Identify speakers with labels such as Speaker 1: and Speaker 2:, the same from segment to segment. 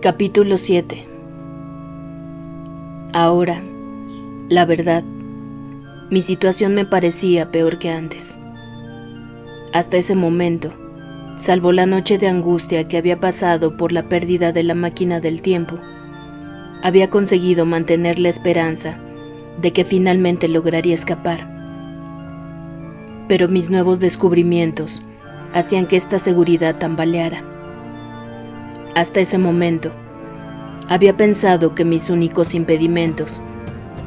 Speaker 1: Capítulo 7. Ahora, la verdad, mi situación me parecía peor que antes. Hasta ese momento, salvo la noche de angustia que había pasado por la pérdida de la máquina del tiempo, había conseguido mantener la esperanza de que finalmente lograría escapar. Pero mis nuevos descubrimientos hacían que esta seguridad tambaleara. Hasta ese momento, había pensado que mis únicos impedimentos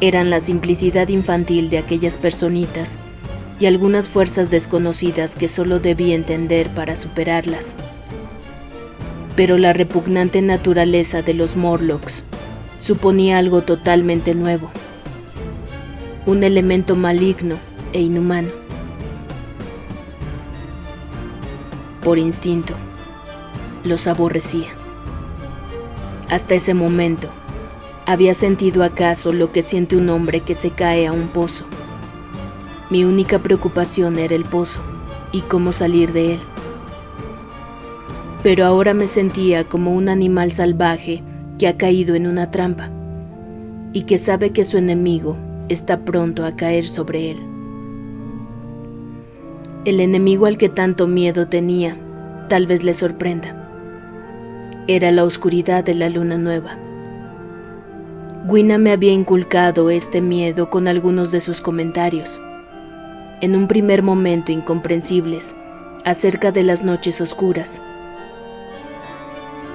Speaker 1: eran la simplicidad infantil de aquellas personitas y algunas fuerzas desconocidas que solo debía entender para superarlas. Pero la repugnante naturaleza de los Morlocks suponía algo totalmente nuevo, un elemento maligno e inhumano. Por instinto, los aborrecía. Hasta ese momento, había sentido acaso lo que siente un hombre que se cae a un pozo. Mi única preocupación era el pozo y cómo salir de él. Pero ahora me sentía como un animal salvaje que ha caído en una trampa y que sabe que su enemigo está pronto a caer sobre él. El enemigo al que tanto miedo tenía tal vez le sorprenda. Era la oscuridad de la luna nueva. Gwina me había inculcado este miedo con algunos de sus comentarios, en un primer momento incomprensibles, acerca de las noches oscuras.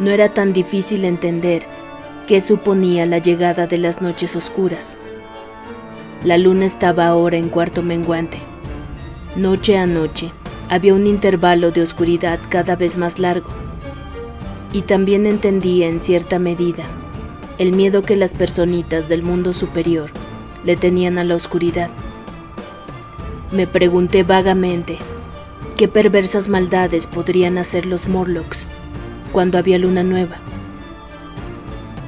Speaker 1: No era tan difícil entender qué suponía la llegada de las noches oscuras. La luna estaba ahora en cuarto menguante. Noche a noche había un intervalo de oscuridad cada vez más largo. Y también entendía en cierta medida el miedo que las personitas del mundo superior le tenían a la oscuridad. Me pregunté vagamente qué perversas maldades podrían hacer los Morlocks cuando había luna nueva.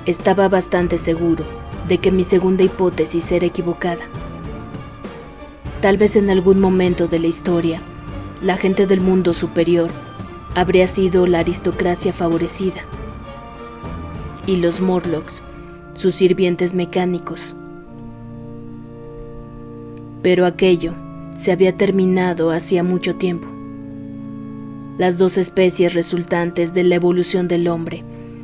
Speaker 1: Estaba bastante seguro de que mi segunda hipótesis era equivocada. Tal vez en algún momento de la historia, la gente del mundo superior habría sido la aristocracia favorecida, y los Morlocks, sus sirvientes mecánicos. Pero aquello se había terminado hacía mucho tiempo. Las dos especies resultantes de la evolución del hombre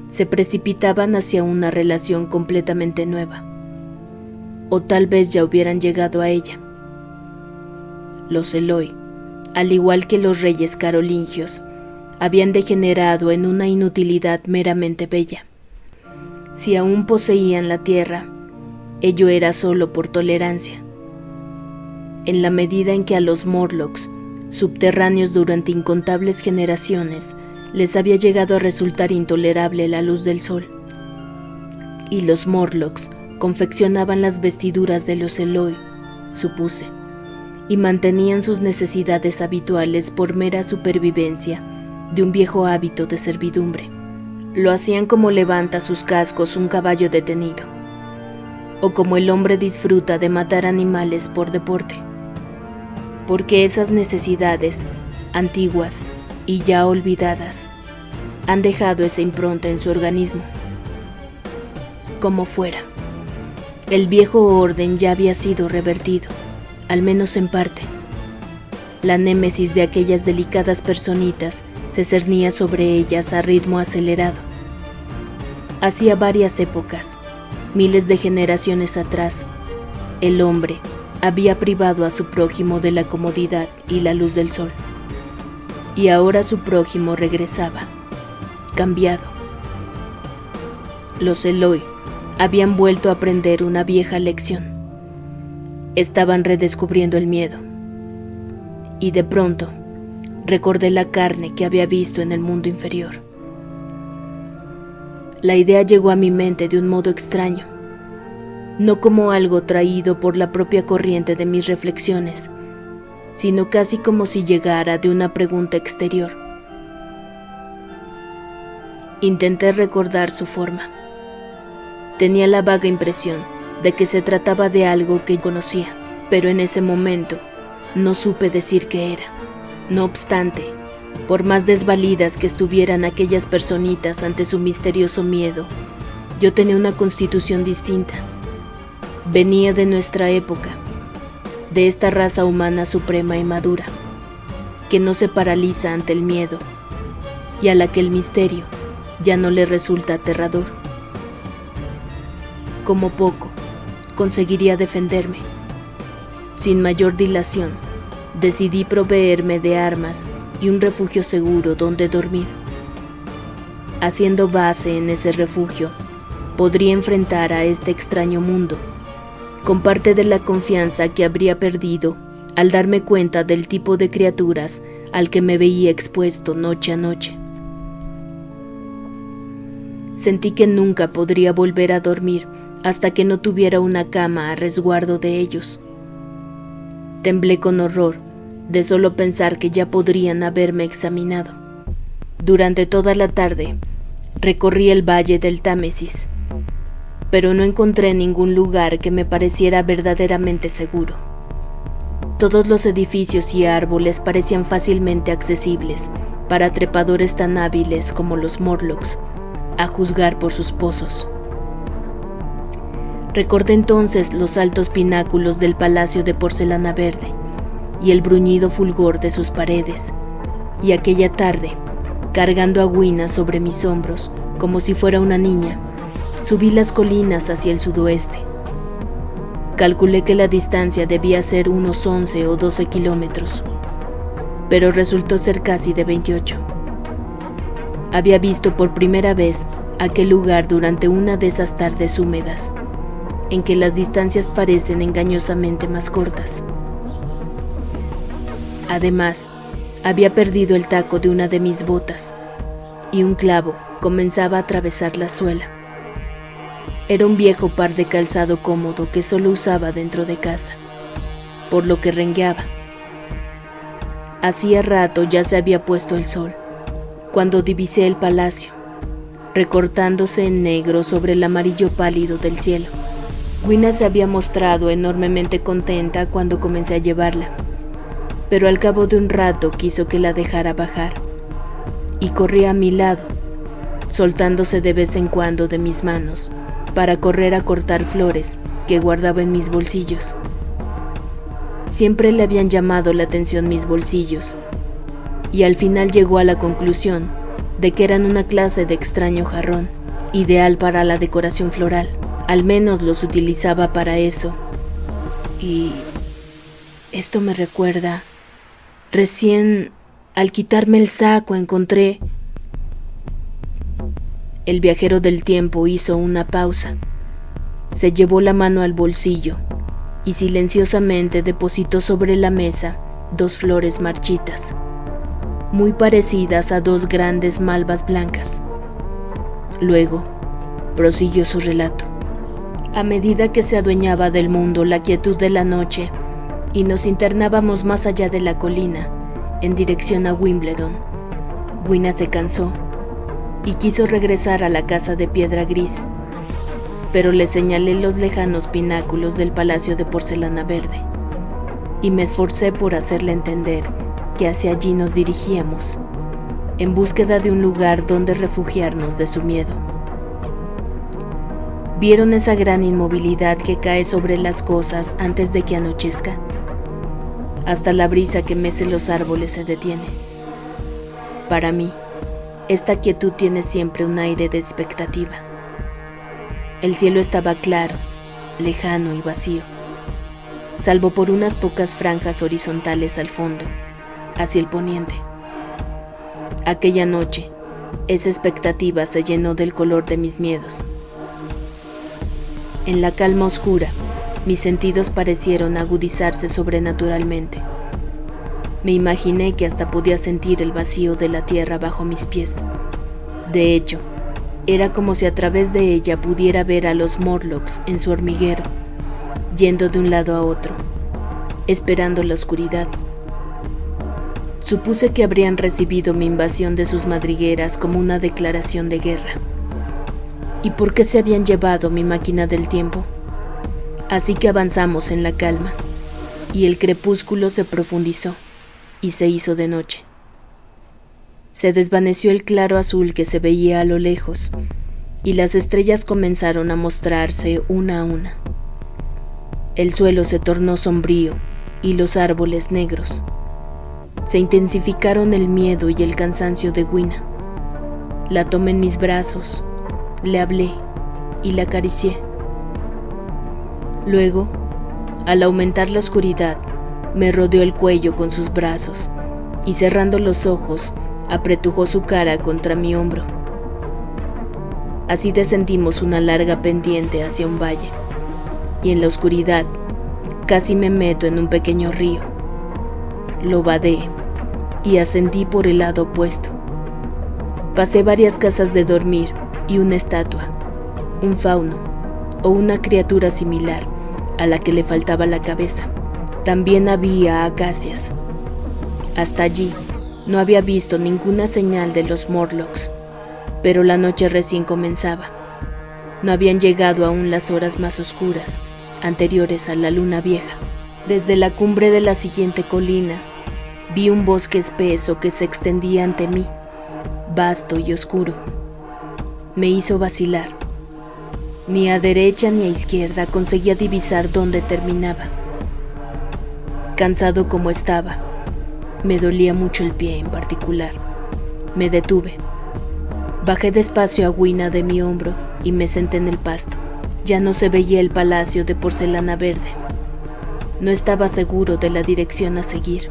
Speaker 1: se precipitaban hacia una relación completamente nueva, o tal vez ya hubieran llegado a ella. Los Eloi, al igual que los reyes carolingios, habían degenerado en una inutilidad meramente bella. Si aún poseían la tierra, ello era solo por tolerancia. En la medida en que a los Morlocks, subterráneos durante incontables generaciones, les había llegado a resultar intolerable la luz del sol. Y los Morlocks confeccionaban las vestiduras de los Eloi, supuse, y mantenían sus necesidades habituales por mera supervivencia de un viejo hábito de servidumbre. Lo hacían como levanta sus cascos un caballo detenido, o como el hombre disfruta de matar animales por deporte, porque esas necesidades, antiguas y ya olvidadas, han dejado esa impronta en su organismo. Como fuera, el viejo orden ya había sido revertido, al menos en parte. La némesis de aquellas delicadas personitas se cernía sobre ellas a ritmo acelerado. Hacía varias épocas, miles de generaciones atrás, el hombre había privado a su prójimo de la comodidad y la luz del sol. Y ahora su prójimo regresaba, cambiado. Los Eloi habían vuelto a aprender una vieja lección. Estaban redescubriendo el miedo. Y de pronto, recordé la carne que había visto en el mundo inferior. La idea llegó a mi mente de un modo extraño, no como algo traído por la propia corriente de mis reflexiones, sino casi como si llegara de una pregunta exterior. Intenté recordar su forma. Tenía la vaga impresión de que se trataba de algo que conocía, pero en ese momento no supe decir qué era. No obstante, Por más desvalidas que estuvieran aquellas personitas ante su misterioso miedo, yo tenía una constitución distinta. Venía de nuestra época, de esta raza humana suprema y madura, que no se paraliza ante el miedo y a la que el misterio ya no le resulta aterrador. Como poco, conseguiría defenderme. Sin mayor dilación, decidí proveerme de armas y un refugio seguro donde dormir. Haciendo base en ese refugio, podría enfrentar a este extraño mundo, con parte de la confianza que habría perdido al darme cuenta del tipo de criaturas al que me veía expuesto noche a noche. Sentí que nunca podría volver a dormir hasta que no tuviera una cama a resguardo de ellos. Temblé con horror de solo pensar que ya podrían haberme examinado. Durante toda la tarde recorrí el valle del Támesis, pero no encontré ningún lugar que me pareciera verdaderamente seguro. Todos los edificios y árboles parecían fácilmente accesibles para trepadores tan hábiles como los Morlocks, a juzgar por sus pozos. Recordé entonces los altos pináculos del palacio de porcelana verde y el bruñido fulgor de sus paredes, y aquella tarde, cargando a Gwina sobre mis hombros como si fuera una niña, subí las colinas hacia el sudoeste. Calculé que la distancia debía ser unos 11 o 12 kilómetros, pero resultó ser casi de 28. Había visto por primera vez aquel lugar durante una de esas tardes húmedas, en que las distancias parecen engañosamente más cortas. Además, había perdido el taco de una de mis botas, y un clavo comenzaba a atravesar la suela. Era un viejo par de calzado cómodo que solo usaba dentro de casa, por lo que rengueaba. Hacía rato ya se había puesto el sol, cuando divisé el palacio, recortándose en negro sobre el amarillo pálido del cielo. Gwina se había mostrado enormemente contenta cuando comencé a llevarla, pero al cabo de un rato quiso que la dejara bajar, y corría a mi lado, soltándose de vez en cuando de mis manos para correr a cortar flores que guardaba en mis bolsillos. Siempre le habían llamado la atención mis bolsillos, y al final llegó a la conclusión de que eran una clase de extraño jarrón, ideal para la decoración floral. Al menos los utilizaba para eso. Y esto me recuerda, recién al quitarme el saco encontré... El viajero del tiempo hizo una pausa, se llevó la mano al bolsillo y silenciosamente depositó sobre la mesa 2 flores marchitas, muy parecidas a 2 grandes malvas blancas. Luego, prosiguió su relato. A medida que se adueñaba del mundo la quietud de la noche y nos internábamos más allá de la colina, en dirección a Wimbledon, Gwina se cansó y quiso regresar a la casa de piedra gris, pero le señalé los lejanos pináculos del palacio de porcelana verde y me esforcé por hacerle entender que hacia allí nos dirigíamos, en búsqueda de un lugar donde refugiarnos de su miedo. ¿Vieron esa gran inmovilidad que cae sobre las cosas antes de que anochezca? Hasta la brisa que mece los árboles se detiene. Para mí, esta quietud tiene siempre un aire de expectativa. El cielo estaba claro, lejano y vacío, salvo por unas pocas franjas horizontales al fondo, hacia el poniente. Aquella noche, esa expectativa se llenó del color de mis miedos. En la calma oscura, mis sentidos parecieron agudizarse sobrenaturalmente. Me imaginé que hasta podía sentir el vacío de la tierra bajo mis pies. De hecho, era como si a través de ella pudiera ver a los Morlocks en su hormiguero, yendo de un lado a otro, esperando la oscuridad. Supuse que habrían recibido mi invasión de sus madrigueras como una declaración de guerra. ¿Y por qué se habían llevado mi máquina del tiempo? Así que avanzamos en la calma, y el crepúsculo se profundizó y se hizo de noche. Se desvaneció el claro azul que se veía a lo lejos, y las estrellas comenzaron a mostrarse una a una. El suelo se tornó sombrío y los árboles negros. Se intensificaron el miedo y el cansancio de Wina. La tomé en mis brazos, le hablé y la acaricié. Luego, al aumentar la oscuridad, me rodeó el cuello con sus brazos y cerrando los ojos, apretujó su cara contra mi hombro. Así descendimos una larga pendiente hacia un valle, y en la oscuridad casi me meto en un pequeño río. Lo vadeé y ascendí por el lado opuesto. Pasé varias casas de dormir y una estatua, un fauno o una criatura similar a la que le faltaba la cabeza. También había acacias. Hasta allí no había visto ninguna señal de los Morlocks, pero la noche recién comenzaba. No habían llegado aún las horas más oscuras, anteriores a la luna vieja. Desde la cumbre de la siguiente colina, vi un bosque espeso que se extendía ante mí, vasto y oscuro. Me hizo vacilar. Ni a derecha ni a izquierda conseguía divisar dónde terminaba. Cansado como estaba, me dolía mucho el pie en particular. Me detuve. Bajé despacio a Wina de mi hombro y me senté en el pasto. Ya no se veía el palacio de porcelana verde. No estaba seguro de la dirección a seguir.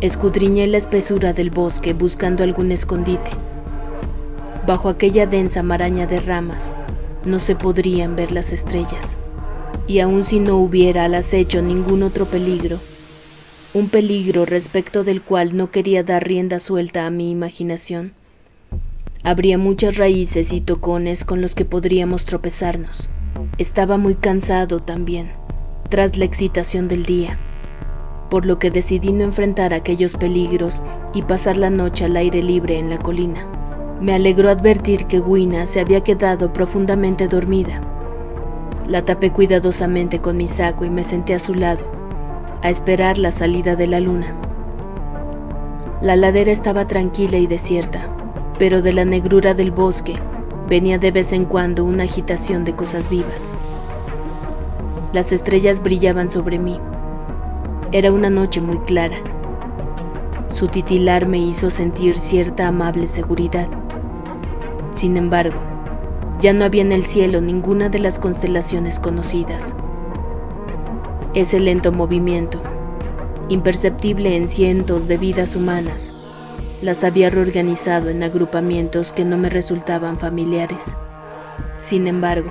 Speaker 1: Escudriñé la espesura del bosque buscando algún escondite. Bajo aquella densa maraña de ramas no se podrían ver las estrellas. Y aun si no hubiera al acecho ningún otro peligro, un peligro respecto del cual no quería dar rienda suelta a mi imaginación, habría muchas raíces y tocones con los que podríamos tropezarnos. Estaba muy cansado también, tras la excitación del día, por lo que decidí no enfrentar aquellos peligros y pasar la noche al aire libre en la colina. Me alegró advertir que Wina se había quedado profundamente dormida. La tapé cuidadosamente con mi saco y me senté a su lado, a esperar la salida de la luna. La ladera estaba tranquila y desierta, pero de la negrura del bosque venía de vez en cuando una agitación de cosas vivas. Las estrellas brillaban sobre mí. Era una noche muy clara. Su titilar me hizo sentir cierta amable seguridad. Sin embargo, ya no había en el cielo ninguna de las constelaciones conocidas. Ese lento movimiento, imperceptible en cientos de vidas humanas, las había reorganizado en agrupamientos que no me resultaban familiares. Sin embargo,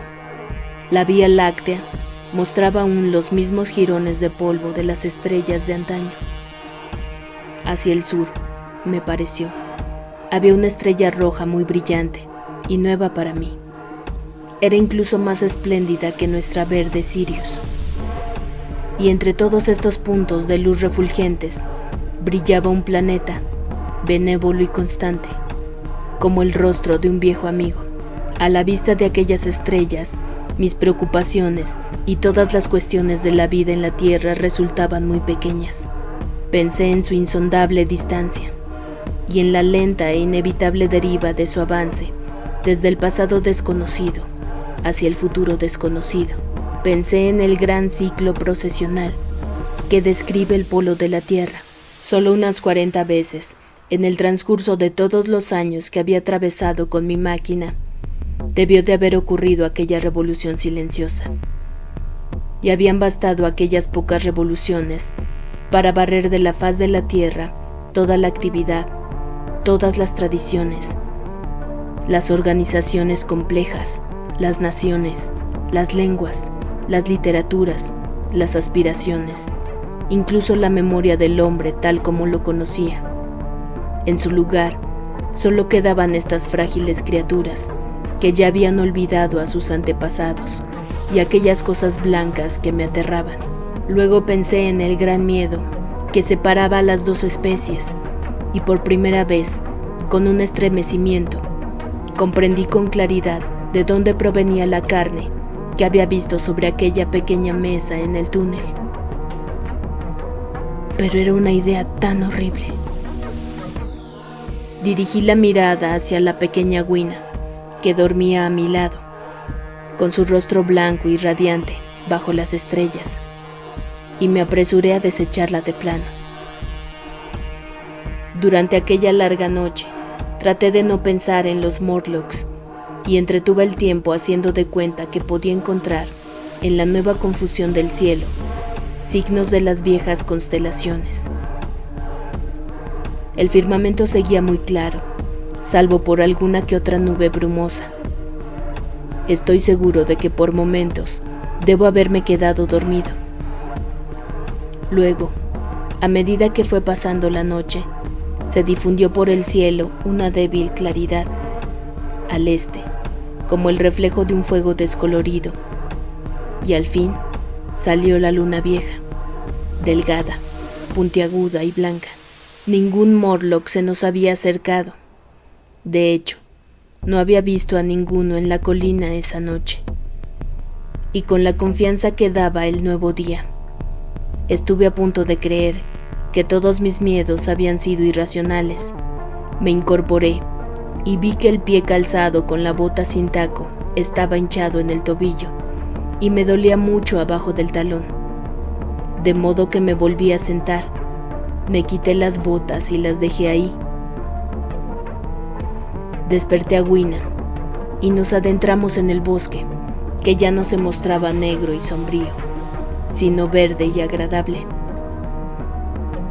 Speaker 1: la Vía Láctea mostraba aún los mismos jirones de polvo de las estrellas de antaño. Hacia el sur, me pareció, había una estrella roja muy brillante y nueva para mí. Era incluso más espléndida que nuestra verde Sirius. Y entre todos estos puntos de luz refulgentes, brillaba un planeta, benévolo y constante, como el rostro de un viejo amigo. A la vista de aquellas estrellas, mis preocupaciones y todas las cuestiones de la vida en la Tierra resultaban muy pequeñas. Pensé en su insondable distancia y en la lenta e inevitable deriva de su avance desde el pasado desconocido hacia el futuro desconocido. Pensé en el gran ciclo procesional que describe el polo de la Tierra. Solo unas 40 veces, en el transcurso de todos los años que había atravesado con mi máquina, debió de haber ocurrido aquella revolución silenciosa. Y habían bastado aquellas pocas revoluciones para barrer de la faz de la Tierra toda la actividad, todas las tradiciones, las organizaciones complejas, las naciones, las lenguas, las literaturas, las aspiraciones, incluso la memoria del hombre tal como lo conocía. En su lugar, solo quedaban estas frágiles criaturas que ya habían olvidado a sus antepasados y aquellas cosas blancas que me aterraban. Luego pensé en el gran miedo que separaba a las dos especies y por primera vez, con un estremecimiento, comprendí con claridad de dónde provenía la carne que había visto sobre aquella pequeña mesa en el túnel. Pero era una idea tan horrible. Dirigí la mirada hacia la pequeña Gwina, que dormía a mi lado, con su rostro blanco y radiante bajo las estrellas, y me apresuré a desecharla de plano. Durante aquella larga noche, traté de no pensar en los Morlocks y entretuve el tiempo haciendo de cuenta que podía encontrar, en la nueva confusión del cielo, signos de las viejas constelaciones. El firmamento seguía muy claro, salvo por alguna que otra nube brumosa. Estoy seguro de que por momentos debo haberme quedado dormido. Luego, a medida que fue pasando la noche, se difundió por el cielo una débil claridad, al este, como el reflejo de un fuego descolorido, y al fin salió la luna vieja, delgada, puntiaguda y blanca. Ningún Morlock se nos había acercado. De hecho, no había visto a ninguno en la colina esa noche. Y con la confianza que daba el nuevo día, estuve a punto de creer que todos mis miedos habían sido irracionales. Me incorporé y vi que el pie calzado con la bota sin taco estaba hinchado en el tobillo y me dolía mucho abajo del talón. De modo que me volví a sentar. Me quité las botas y las dejé ahí. Desperté a Gwina y nos adentramos en el bosque, que ya no se mostraba negro y sombrío, sino verde y agradable.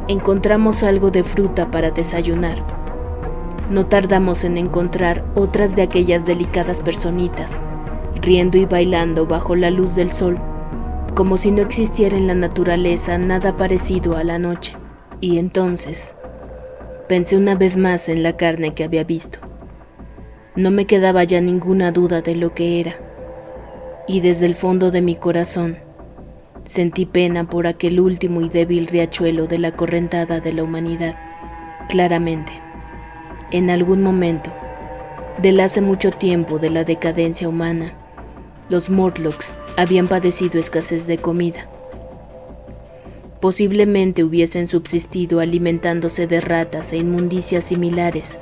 Speaker 1: Encontramos algo de fruta para desayunar. No tardamos en encontrar otras de aquellas delicadas personitas, riendo y bailando bajo la luz del sol, como si no existiera en la naturaleza nada parecido a la noche. Y entonces pensé una vez más en la carne que había visto. No me quedaba ya ninguna duda de lo que era, y desde el fondo de mi corazón sentí pena por aquel último y débil riachuelo de la correntada de la humanidad. Claramente, en algún momento, del hace mucho tiempo de la decadencia humana, los Morlocks habían padecido escasez de comida. Posiblemente hubiesen subsistido alimentándose de ratas e inmundicias similares.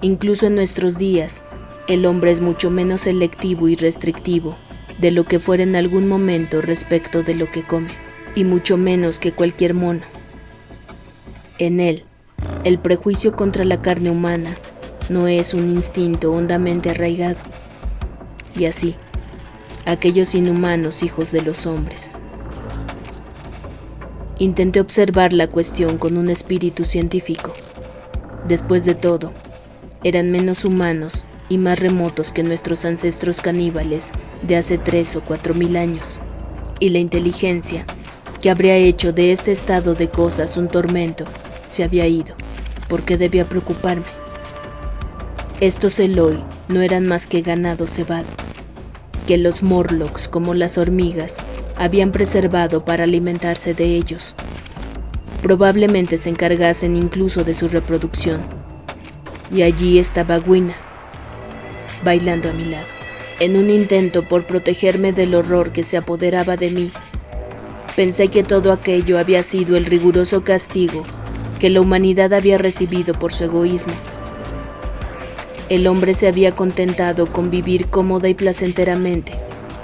Speaker 1: Incluso en nuestros días, el hombre es mucho menos selectivo y restrictivo de lo que fuera en algún momento respecto de lo que come, y mucho menos que cualquier mono. En él, el prejuicio contra la carne humana no es un instinto hondamente arraigado. Y así, aquellos inhumanos hijos de los hombres. Intenté observar la cuestión con un espíritu científico. Después de todo, eran menos humanos y más remotos que nuestros ancestros caníbales de hace 3 o 4 mil años. Y la inteligencia, que habría hecho de este estado de cosas un tormento, se había ido. ¿Por qué debía preocuparme? Estos Eloi no eran más que ganado cebado, que los Morlocks, como las hormigas, habían preservado para alimentarse de ellos. Probablemente se encargasen incluso de su reproducción. Y allí estaba Gwina, bailando a mi lado. En un intento por protegerme del horror que se apoderaba de mí, pensé que todo aquello había sido el riguroso castigo que la humanidad había recibido por su egoísmo. El hombre se había contentado con vivir cómoda y placenteramente,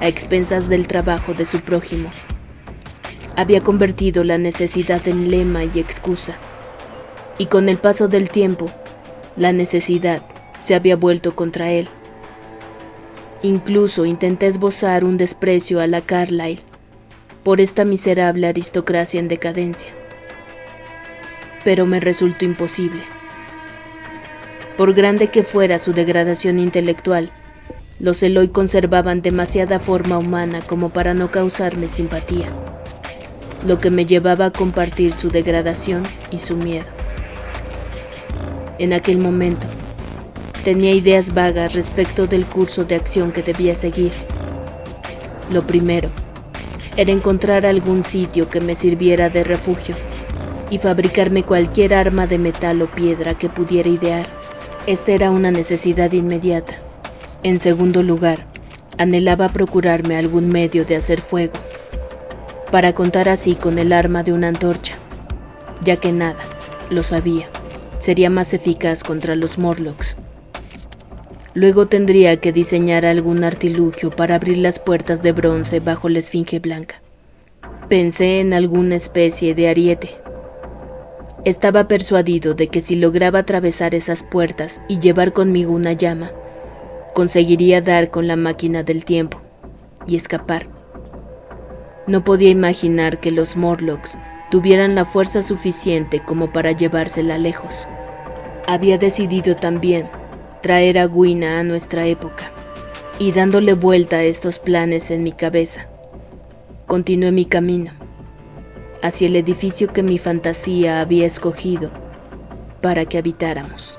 Speaker 1: a expensas del trabajo de su prójimo. Había convertido la necesidad en lema y excusa, y con el paso del tiempo, la necesidad se había vuelto contra él. Incluso intenté esbozar un desprecio a la Carlyle por esta miserable aristocracia en decadencia, pero me resultó imposible. Por grande que fuera su degradación intelectual, los Eloi conservaban demasiada forma humana como para no causarme simpatía, lo que me llevaba a compartir su degradación y su miedo. En aquel momento, tenía ideas vagas respecto del curso de acción que debía seguir. Lo primero era encontrar algún sitio que me sirviera de refugio y fabricarme cualquier arma de metal o piedra que pudiera idear. Esta era una necesidad inmediata. En segundo lugar, anhelaba procurarme algún medio de hacer fuego, para contar así con el arma de una antorcha, ya que nada, lo sabía, sería más eficaz contra los Morlocks. Luego tendría que diseñar algún artilugio para abrir las puertas de bronce bajo la Esfinge Blanca. Pensé en alguna especie de ariete. Estaba persuadido de que si lograba atravesar esas puertas y llevar conmigo una llama, conseguiría dar con la máquina del tiempo y escapar. No podía imaginar que los Morlocks tuvieran la fuerza suficiente como para llevársela lejos. Había decidido también traer a Gwina a nuestra época, y dándole vuelta a estos planes en mi cabeza, continué mi camino hacia el edificio que mi fantasía había escogido para que habitáramos.